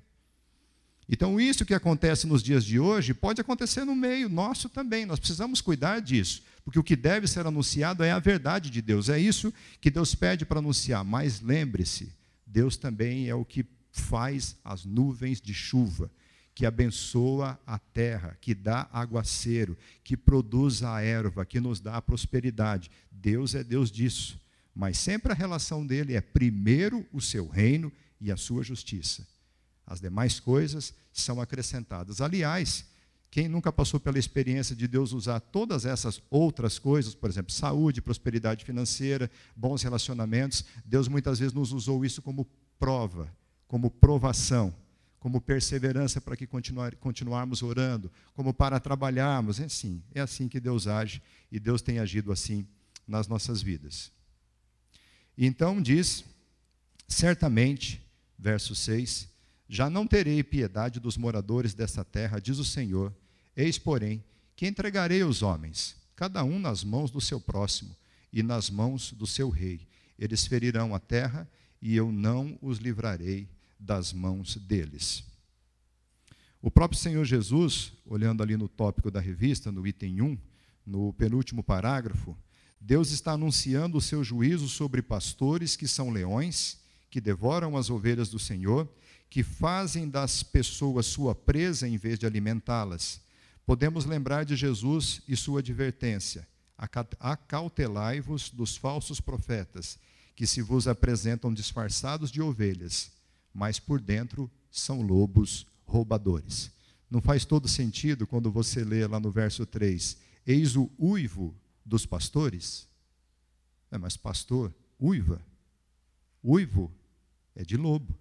[SPEAKER 1] Então, isso que acontece nos dias de hoje, pode acontecer no meio nosso também. Nós precisamos cuidar disso, porque o que deve ser anunciado é a verdade de Deus. É isso que Deus pede para anunciar. Mas lembre-se, Deus também é o que faz as nuvens de chuva, que abençoa a terra, que dá aguaceiro, que produz a erva, que nos dá a prosperidade. Deus é Deus disso. Mas sempre a relação dele é primeiro o seu reino e a sua justiça. As demais coisas são acrescentadas. Aliás, quem nunca passou pela experiência de Deus usar todas essas outras coisas, por exemplo, saúde, prosperidade financeira, bons relacionamentos, Deus muitas vezes nos usou isso como prova, como provação, como perseverança para que continuarmos orando, como para trabalharmos. É assim que Deus age, e Deus tem agido assim nas nossas vidas. Então diz Certamente, verso 6, já não terei piedade dos moradores desta terra, diz o Senhor. Eis, porém, que entregarei os homens, cada um nas mãos do seu próximo e nas mãos do seu rei. Eles ferirão a terra e eu não os livrarei das mãos deles. O próprio Senhor Jesus, olhando ali no tópico da revista, no item 1, no penúltimo parágrafo, Deus está anunciando o seu juízo sobre pastores que são leões, que devoram as ovelhas do Senhor, que fazem das pessoas sua presa em vez de alimentá-las. Podemos lembrar de Jesus e sua advertência: acautelai-vos dos falsos profetas, que se vos apresentam disfarçados de ovelhas, mas por dentro são lobos roubadores. Não faz todo sentido quando você lê lá no verso 3, eis o uivo dos pastores? Mas pastor, uiva, uivo é de lobo.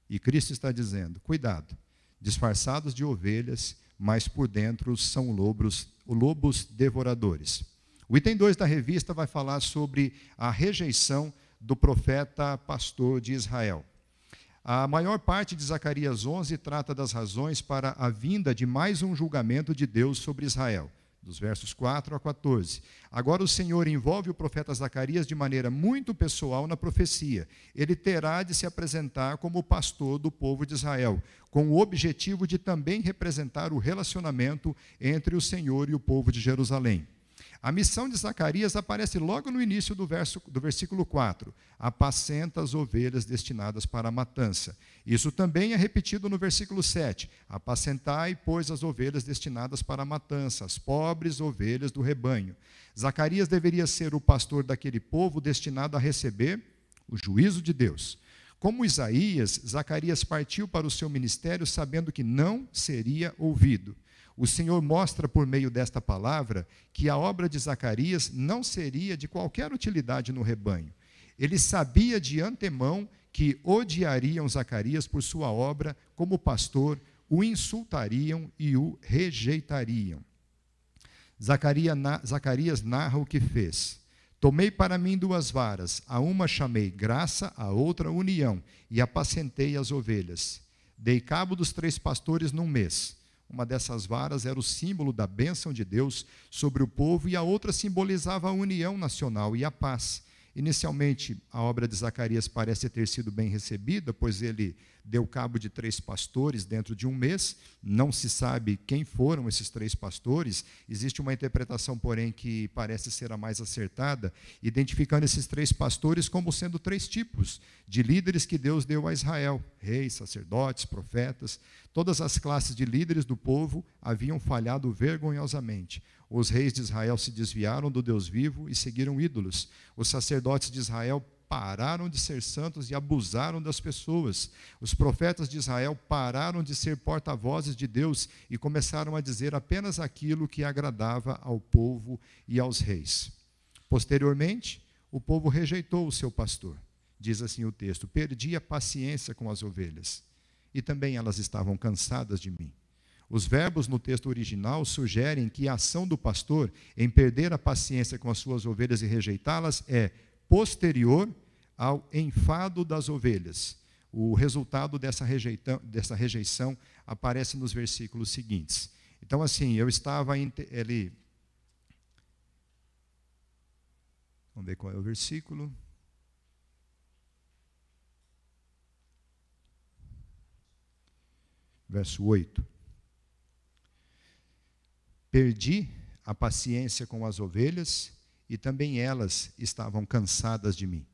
[SPEAKER 1] E Cristo está dizendo, cuidado, disfarçados de ovelhas, mas por dentro são lobos devoradores. O item 2 da revista vai falar sobre a rejeição do profeta pastor de Israel. A maior parte de Zacarias 11 trata das razões para a vinda de mais um julgamento de Deus sobre Israel, dos versos 4 a 14. Agora o Senhor envolve o profeta Zacarias de maneira muito pessoal na profecia. Ele terá de se apresentar como pastor do povo de Israel, com o objetivo de também representar o relacionamento entre o Senhor e o povo de Jerusalém. A missão de Zacarias aparece logo no início do versículo 4. Apacenta as ovelhas destinadas para a matança. Isso também é repetido no versículo 7. Apacentai, pois, as ovelhas destinadas para a matança, as pobres ovelhas do rebanho. Zacarias deveria ser o pastor daquele povo destinado a receber o juízo de Deus. Como Isaías, Zacarias partiu para o seu ministério sabendo que não seria ouvido. O Senhor mostra por meio desta palavra que a obra de Zacarias não seria de qualquer utilidade no rebanho. Ele sabia de antemão que odiariam Zacarias por sua obra como pastor, o insultariam e o rejeitariam. Zacarias narra o que fez. Tomei para mim 2 varas, a uma chamei graça, a outra união, e apacentei as ovelhas. Dei cabo dos 3 pastores num mês. Uma dessas varas era o símbolo da bênção de Deus sobre o povo e a outra simbolizava a união nacional e a paz. Inicialmente, a obra de Zacarias parece ter sido bem recebida, pois ele deu cabo de 3 pastores dentro de um mês. Não se sabe quem foram esses 3 pastores. Existe uma interpretação, porém, que parece ser a mais acertada, identificando esses 3 pastores como sendo 3 tipos de líderes que Deus deu a Israel: reis, sacerdotes, profetas. Todas as classes de líderes do povo haviam falhado vergonhosamente. Os reis de Israel se desviaram do Deus vivo e seguiram ídolos. Os sacerdotes de Israel pararam de ser santos e abusaram das pessoas. Os profetas de Israel pararam de ser porta-vozes de Deus e começaram a dizer apenas aquilo que agradava ao povo e aos reis. Posteriormente, o povo rejeitou o seu pastor. Diz assim o texto: perdi a paciência com as ovelhas, e também elas estavam cansadas de mim. Os verbos no texto original sugerem que a ação do pastor em perder a paciência com as suas ovelhas e rejeitá-las é posterior ao enfado das ovelhas. O resultado dessa rejeição aparece nos versículos seguintes. Então, assim, eu estava ali. Vamos ver qual é o versículo. Verso 8. Perdi a paciência com as ovelhas e também elas estavam cansadas de mim.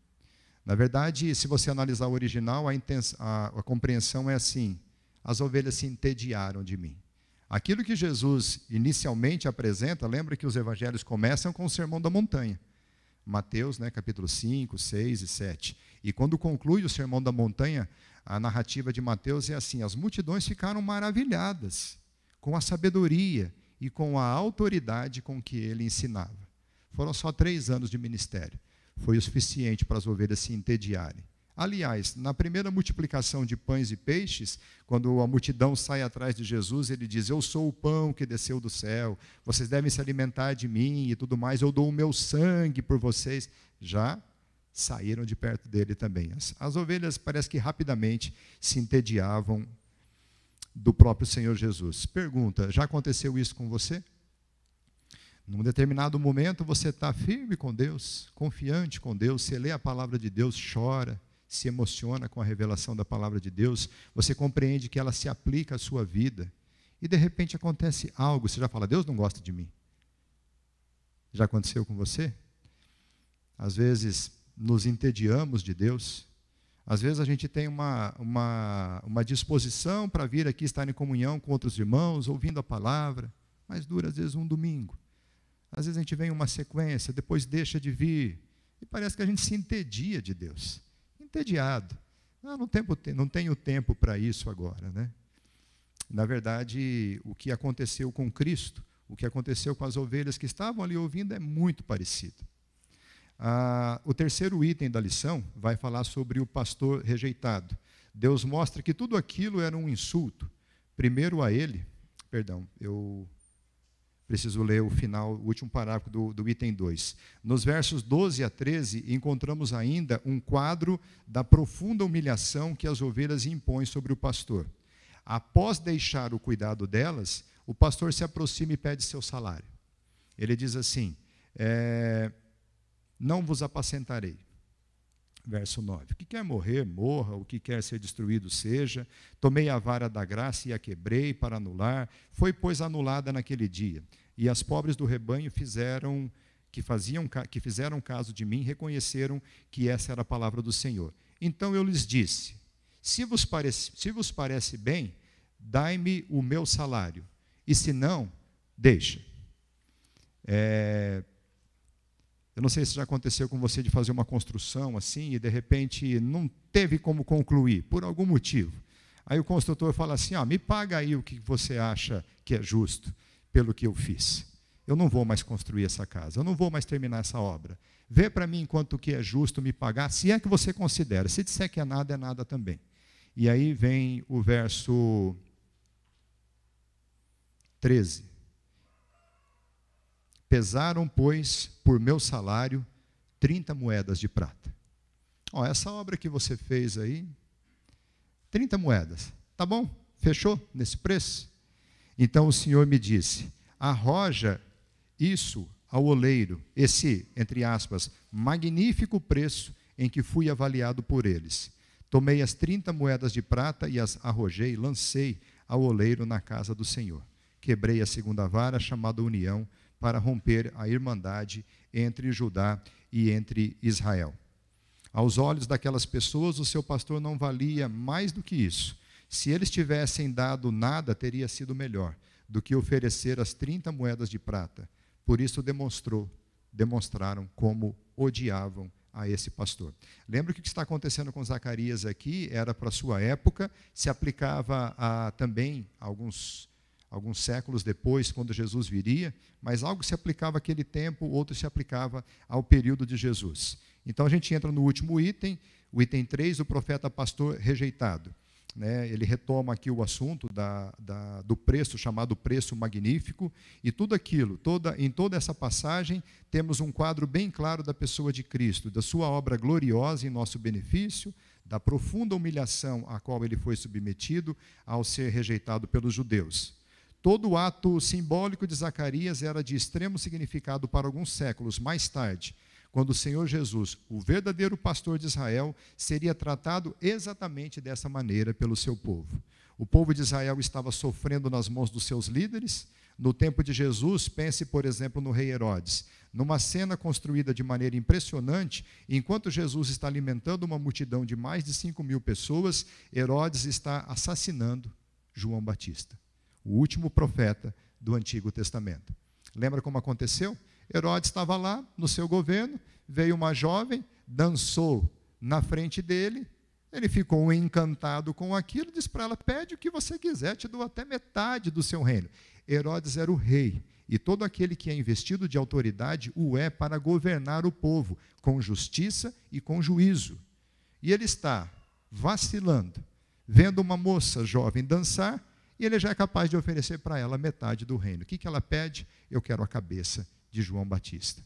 [SPEAKER 1] Na verdade, se você analisar o original, a compreensão é assim: as ovelhas se entediaram de mim. Aquilo que Jesus inicialmente apresenta, lembra que os evangelhos começam com o Sermão da Montanha. Mateus, capítulo 5, 6 e 7. E quando conclui o Sermão da Montanha, a narrativa de Mateus é assim: as multidões ficaram maravilhadas com a sabedoria e com a autoridade com que ele ensinava. Foram só 3 anos de ministério. Foi o suficiente para as ovelhas se entediarem. Aliás, na primeira multiplicação de pães e peixes, quando a multidão sai atrás de Jesus, ele diz: eu sou o pão que desceu do céu, vocês devem se alimentar de mim e tudo mais, eu dou o meu sangue por vocês. Já saíram de perto dele também. As ovelhas parece que rapidamente se entediavam do próprio Senhor Jesus. Pergunta, já aconteceu isso com você? Num determinado momento você está firme com Deus, confiante com Deus, você lê a palavra de Deus, chora, se emociona com a revelação da palavra de Deus, você compreende que ela se aplica à sua vida, e de repente acontece algo, você já fala, Deus não gosta de mim. Já aconteceu com você? Às vezes nos entediamos de Deus, às vezes a gente tem uma disposição para vir aqui estar em comunhão com outros irmãos, ouvindo a palavra, mas dura às vezes um domingo. Às vezes a gente vem em uma sequência, depois deixa de vir, e parece que a gente se entedia de Deus. Entediado. Não tenho tempo para isso agora, né? Na verdade, o que aconteceu com Cristo, o que aconteceu com as ovelhas que estavam ali ouvindo é muito parecido. O terceiro item da lição vai falar sobre o pastor rejeitado. Deus mostra que tudo aquilo era um insulto. Primeiro a ele, eu preciso ler o final, o último parágrafo do item 2. Nos versos 12 a 13, encontramos ainda um quadro da profunda humilhação que as ovelhas impõem sobre o pastor. Após deixar o cuidado delas, o pastor se aproxima e pede seu salário. Ele diz assim, não vos apacentarei. Verso 9. O que quer morrer, morra, o que quer ser destruído, seja. Tomei a vara da graça e a quebrei para anular. Foi, pois, anulada naquele dia. E as pobres do rebanho que fizeram caso de mim, reconheceram que essa era a palavra do Senhor. Então eu lhes disse, se vos parece bem, dai-me o meu salário. E se não, deixa. Eu não sei se já aconteceu com você de fazer uma construção assim e de repente não teve como concluir, por algum motivo. Aí o construtor fala assim, me paga aí o que você acha que é justo pelo que eu fiz. Eu não vou mais construir essa casa, eu não vou mais terminar essa obra. Vê para mim quanto que é justo me pagar, se é que você considera. Se disser que é nada também. E aí vem o verso 13. Pesaram, pois, por meu salário, 30 moedas de prata. Essa obra que você fez aí, 30 moedas. Tá bom? Fechou nesse preço? Então o Senhor me disse, arroja isso ao oleiro, esse, entre aspas, magnífico preço em que fui avaliado por eles. Tomei as 30 moedas de prata e as arrojei, lancei ao oleiro na casa do Senhor. Quebrei a segunda vara, chamada união, para romper a irmandade entre Judá e entre Israel. Aos olhos daquelas pessoas, o seu pastor não valia mais do que isso. Se eles tivessem dado nada, teria sido melhor do que oferecer as 30 moedas de prata. Por isso demonstraram como odiavam a esse pastor. Lembra que o que está acontecendo com Zacarias aqui era para a sua época, se aplicava também a alguns séculos depois, quando Jesus viria, mas algo se aplicava àquele tempo, outro se aplicava ao período de Jesus. Então a gente entra no último item, o item 3, o profeta pastor rejeitado. Ele retoma aqui o assunto do preço, chamado preço magnífico, e tudo aquilo, em toda essa passagem, temos um quadro bem claro da pessoa de Cristo, da sua obra gloriosa em nosso benefício, da profunda humilhação a qual ele foi submetido ao ser rejeitado pelos judeus. Todo o ato simbólico de Zacarias era de extremo significado para alguns séculos mais tarde, quando o Senhor Jesus, o verdadeiro pastor de Israel, seria tratado exatamente dessa maneira pelo seu povo. O povo de Israel estava sofrendo nas mãos dos seus líderes. No tempo de Jesus, pense, por exemplo, no rei Herodes. Numa cena construída de maneira impressionante, enquanto Jesus está alimentando uma multidão de mais de 5.000 pessoas, Herodes está assassinando João Batista, o último profeta do Antigo Testamento. Lembra como aconteceu? Herodes estava lá no seu governo, veio uma jovem, dançou na frente dele, ele ficou encantado com aquilo, disse para ela, pede o que você quiser, te dou até metade do seu reino. Herodes era o rei, e todo aquele que é investido de autoridade o é para governar o povo, com justiça e com juízo. E ele está vacilando, vendo uma moça jovem dançar, e ele já é capaz de oferecer para ela metade do reino. O que ela pede? Eu quero a cabeça de João Batista.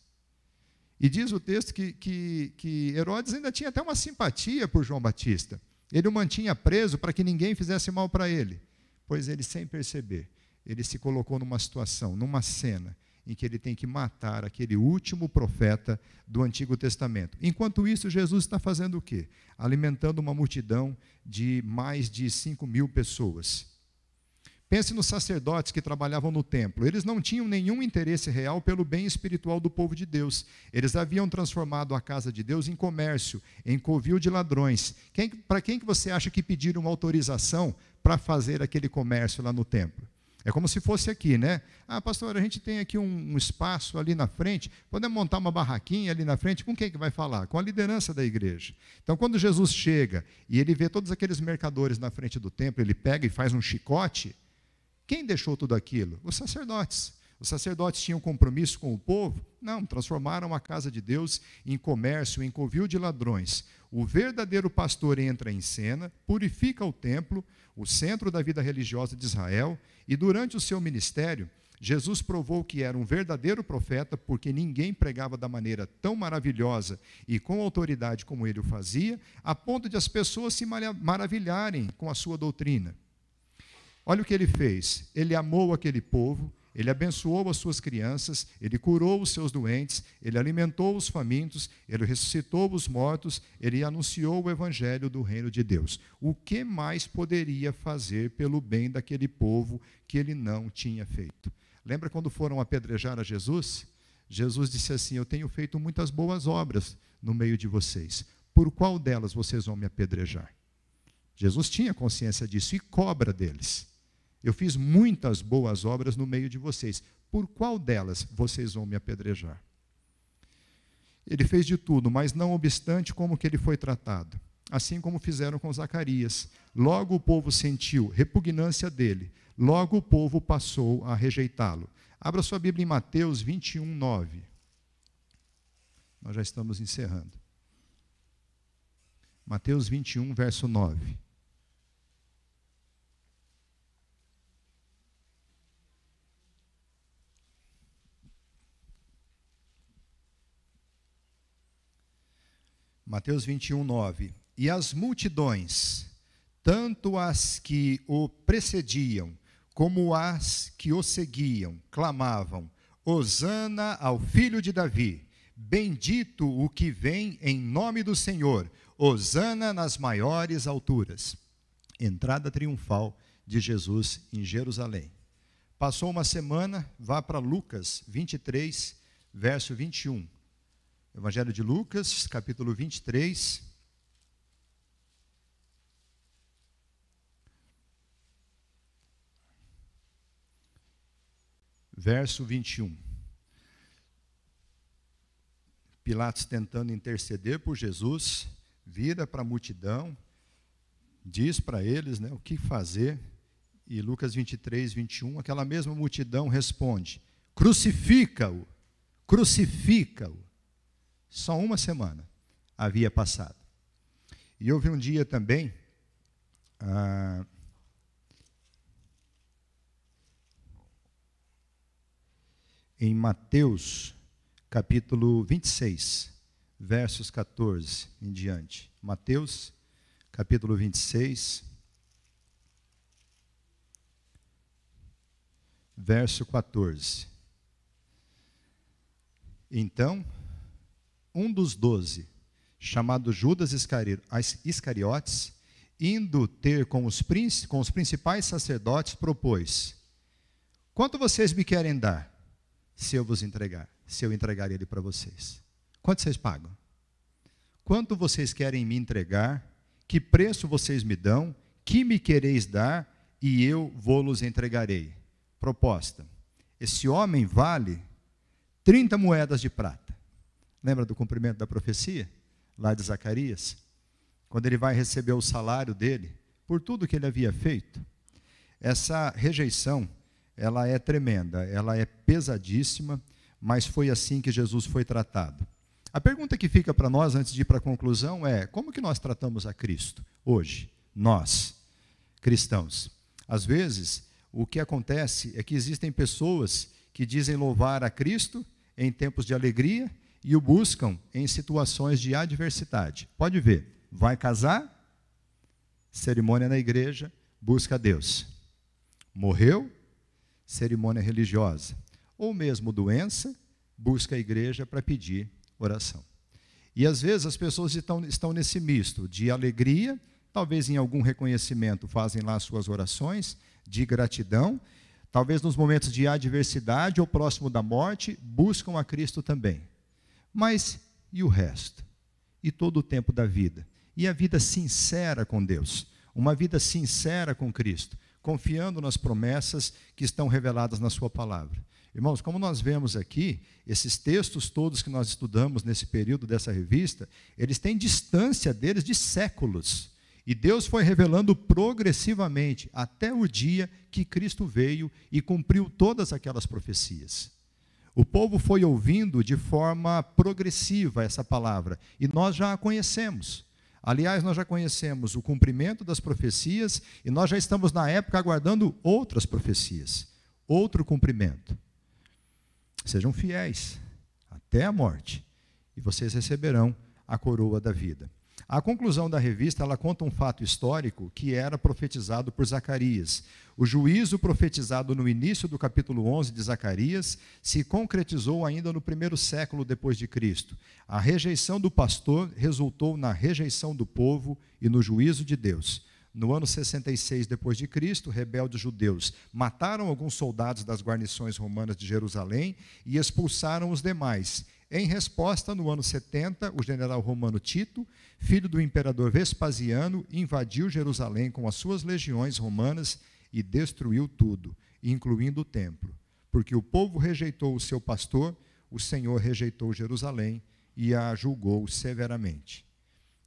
[SPEAKER 1] E diz o texto que Herodes ainda tinha até uma simpatia por João Batista. Ele o mantinha preso para que ninguém fizesse mal para ele. Pois ele, sem perceber, ele se colocou numa situação, numa cena, em que ele tem que matar aquele último profeta do Antigo Testamento. Enquanto isso, Jesus está fazendo o quê? Alimentando uma multidão de mais de 5.000 pessoas. Pense nos sacerdotes que trabalhavam no templo. Eles não tinham nenhum interesse real pelo bem espiritual do povo de Deus. Eles haviam transformado a casa de Deus em comércio, em covil de ladrões. Para quem que você acha que pediram autorização para fazer aquele comércio lá no templo? É como se fosse aqui, né? Ah, pastor, a gente tem aqui um espaço ali na frente, podemos montar uma barraquinha ali na frente, com quem que vai falar? Com a liderança da igreja. Então, quando Jesus chega e ele vê todos aqueles mercadores na frente do templo, ele pega e faz um chicote. Quem deixou tudo aquilo? Os sacerdotes. Os sacerdotes tinham compromisso com o povo? Não, transformaram a casa de Deus em comércio, em covil de ladrões. O verdadeiro pastor entra em cena, purifica o templo, o centro da vida religiosa de Israel, e durante o seu ministério, Jesus provou que era um verdadeiro profeta, porque ninguém pregava da maneira tão maravilhosa e com autoridade como ele o fazia, a ponto de as pessoas se maravilharem com a sua doutrina. Olha o que ele fez. Ele amou aquele povo, ele abençoou as suas crianças, ele curou os seus doentes, ele alimentou os famintos, ele ressuscitou os mortos, ele anunciou o evangelho do reino de Deus. O que mais poderia fazer pelo bem daquele povo que ele não tinha feito? Lembra quando foram apedrejar a Jesus? Jesus disse assim: eu tenho feito muitas boas obras no meio de vocês. Por qual delas vocês vão me apedrejar? Jesus tinha consciência disso e cobra deles. Eu fiz muitas boas obras no meio de vocês. Por qual delas vocês vão me apedrejar? Ele fez de tudo, mas não obstante como que ele foi tratado. Assim como fizeram com Zacarias. Logo o povo sentiu repugnância dele. Logo o povo passou a rejeitá-lo. Abra sua Bíblia em Mateus 21, 9. Nós já estamos encerrando. Mateus 21, verso 9. Mateus 21, 9. E as multidões, tanto as que o precediam, como as que o seguiam, clamavam: Hosana ao filho de Davi, bendito o que vem em nome do Senhor, Hosana nas maiores alturas. Entrada triunfal de Jesus em Jerusalém. Passou uma semana, vá para Lucas 23, verso 21. Evangelho de Lucas, capítulo 23. Verso 21. Pilatos tentando interceder por Jesus, vira para a multidão, diz para eles, né, o que fazer. E Lucas 23, 21, aquela mesma multidão responde: crucifica-o, crucifica-o. Só uma semana havia passado. E houve um dia também, em Mateus, capítulo 26, versos 14 em diante. Mateus, capítulo 26, verso 14. Então, um dos 12, chamado Judas Iscariotes, indo ter com os principais sacerdotes, propôs: quanto vocês me querem dar, se eu vos entregar, se eu entregar ele para vocês? Quanto vocês pagam? Quanto vocês querem me entregar? Que preço vocês me dão? Que me quereis dar? E eu vou-los entregarei. Proposta: esse homem vale 30 moedas de prata. Lembra do cumprimento da profecia? Lá de Zacarias? Quando ele vai receber o salário dele, por tudo que ele havia feito. Essa rejeição, ela é tremenda, ela é pesadíssima, mas foi assim que Jesus foi tratado. A pergunta que fica para nós, antes de ir para a conclusão, é: como que nós tratamos a Cristo hoje? Nós, cristãos. Às vezes, o que acontece é que existem pessoas que dizem louvar a Cristo em tempos de alegria, e o buscam em situações de adversidade. Pode ver, vai casar, cerimônia na igreja, busca a Deus. Morreu, cerimônia religiosa. Ou mesmo doença, busca a igreja para pedir oração. E às vezes as pessoas estão nesse misto de alegria, talvez em algum reconhecimento fazem lá suas orações, de gratidão, talvez nos momentos de adversidade ou próximo da morte, buscam a Cristo também. Mas e o resto? E todo o tempo da vida? E a vida sincera com Deus? Uma vida sincera com Cristo, confiando nas promessas que estão reveladas na sua palavra. Irmãos, como nós vemos aqui, esses textos todos que nós estudamos nesse período dessa revista, eles têm distância deles de séculos. E Deus foi revelando progressivamente até o dia que Cristo veio e cumpriu todas aquelas profecias. O povo foi ouvindo de forma progressiva essa palavra, e nós já a conhecemos. Aliás, nós já conhecemos o cumprimento das profecias, e nós já estamos na época aguardando outras profecias, outro cumprimento. Sejam fiéis até a morte, e vocês receberão a coroa da vida. A conclusão da revista, ela conta um fato histórico que era profetizado por Zacarias. O juízo profetizado no início do capítulo 11 de Zacarias se concretizou ainda no primeiro século depois de Cristo. A rejeição do pastor resultou na rejeição do povo e no juízo de Deus. No ano 66 depois de Cristo, rebeldes judeus mataram alguns soldados das guarnições romanas de Jerusalém e expulsaram os demais. Em resposta, no ano 70, o general romano Tito, filho do imperador Vespasiano, invadiu Jerusalém com as suas legiões romanas e destruiu tudo, incluindo o templo. Porque o povo rejeitou o seu pastor, o Senhor rejeitou Jerusalém e a julgou severamente.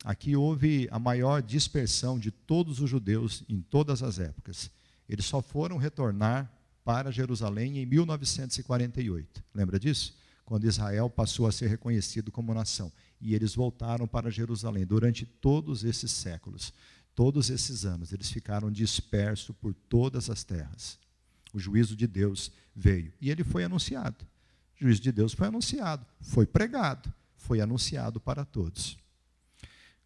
[SPEAKER 1] Aqui houve a maior dispersão de todos os judeus em todas as épocas. Eles só foram retornar para Jerusalém em 1948. Lembra disso? Quando Israel passou a ser reconhecido como nação. E eles voltaram para Jerusalém. Durante todos esses séculos, todos esses anos, eles ficaram dispersos por todas as terras. O juízo de Deus veio. E ele foi anunciado. O juízo de Deus foi anunciado, foi pregado, foi anunciado para todos.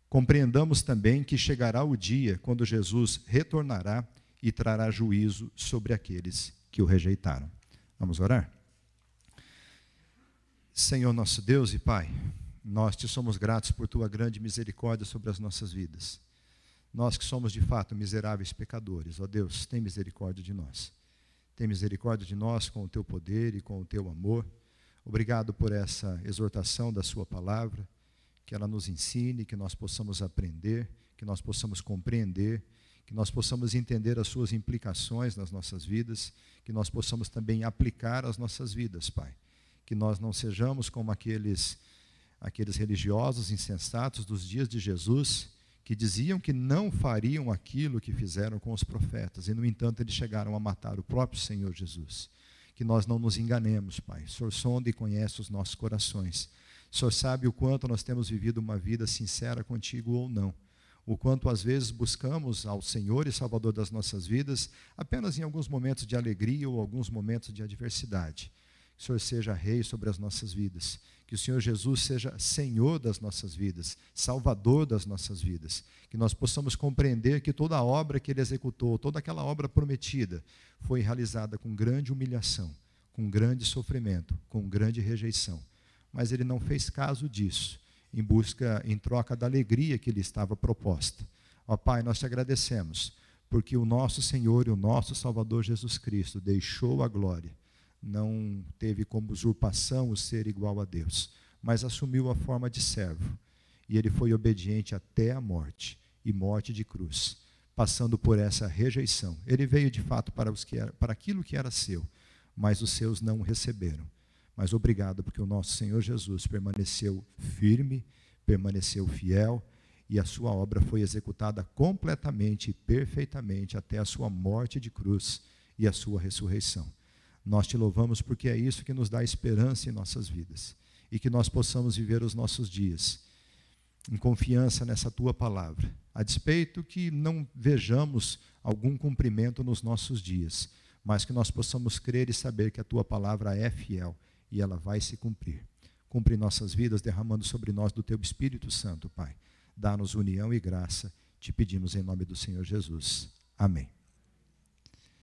[SPEAKER 1] Compreendamos também que chegará o dia quando Jesus retornará e trará juízo sobre aqueles que o rejeitaram. Vamos orar? Senhor nosso Deus e Pai, nós te somos gratos por tua grande misericórdia sobre as nossas vidas. Nós que somos de fato miseráveis pecadores, ó Deus, tem misericórdia de nós. Tem misericórdia de nós com o teu poder e com o teu amor. Obrigado por essa exortação da sua palavra, que ela nos ensine, que nós possamos aprender, que nós possamos compreender, que nós possamos entender as suas implicações nas nossas vidas, que nós possamos também aplicar às nossas vidas, Pai. Que nós não sejamos como aqueles religiosos insensatos dos dias de Jesus, que diziam que não fariam aquilo que fizeram com os profetas, e no entanto eles chegaram a matar o próprio Senhor Jesus. Que nós não nos enganemos, Pai. O Senhor sonda e conhece os nossos corações. O Senhor sabe o quanto nós temos vivido uma vida sincera contigo ou não. O quanto às vezes buscamos ao Senhor e Salvador das nossas vidas apenas em alguns momentos de alegria ou alguns momentos de adversidade. Que o Senhor seja Rei sobre as nossas vidas. Que o Senhor Jesus seja Senhor das nossas vidas, Salvador das nossas vidas. Que nós possamos compreender que toda a obra que Ele executou, toda aquela obra prometida, foi realizada com grande humilhação, com grande sofrimento, com grande rejeição. Mas Ele não fez caso disso, em troca da alegria que lhe estava proposta. Ó Pai, nós te agradecemos, porque o nosso Senhor e o nosso Salvador Jesus Cristo deixou a glória. Não teve como usurpação o ser igual a Deus, mas assumiu a forma de servo. E ele foi obediente até a morte, e morte de cruz, passando por essa rejeição. Ele veio de fato para aquilo que era seu, mas os seus não o receberam. Mas obrigado, porque o nosso Senhor Jesus permaneceu firme, permaneceu fiel, e a sua obra foi executada completamente e perfeitamente até a sua morte de cruz e a sua ressurreição. Nós te louvamos porque é isso que nos dá esperança em nossas vidas, e que nós possamos viver os nossos dias em confiança nessa tua palavra, a despeito que não vejamos algum cumprimento nos nossos dias, mas que nós possamos crer e saber que a tua palavra é fiel e ela vai se cumprir. Cumpre em nossas vidas, derramando sobre nós do teu Espírito Santo, Pai. Dá-nos união e graça. Te pedimos em nome do Senhor Jesus. Amém.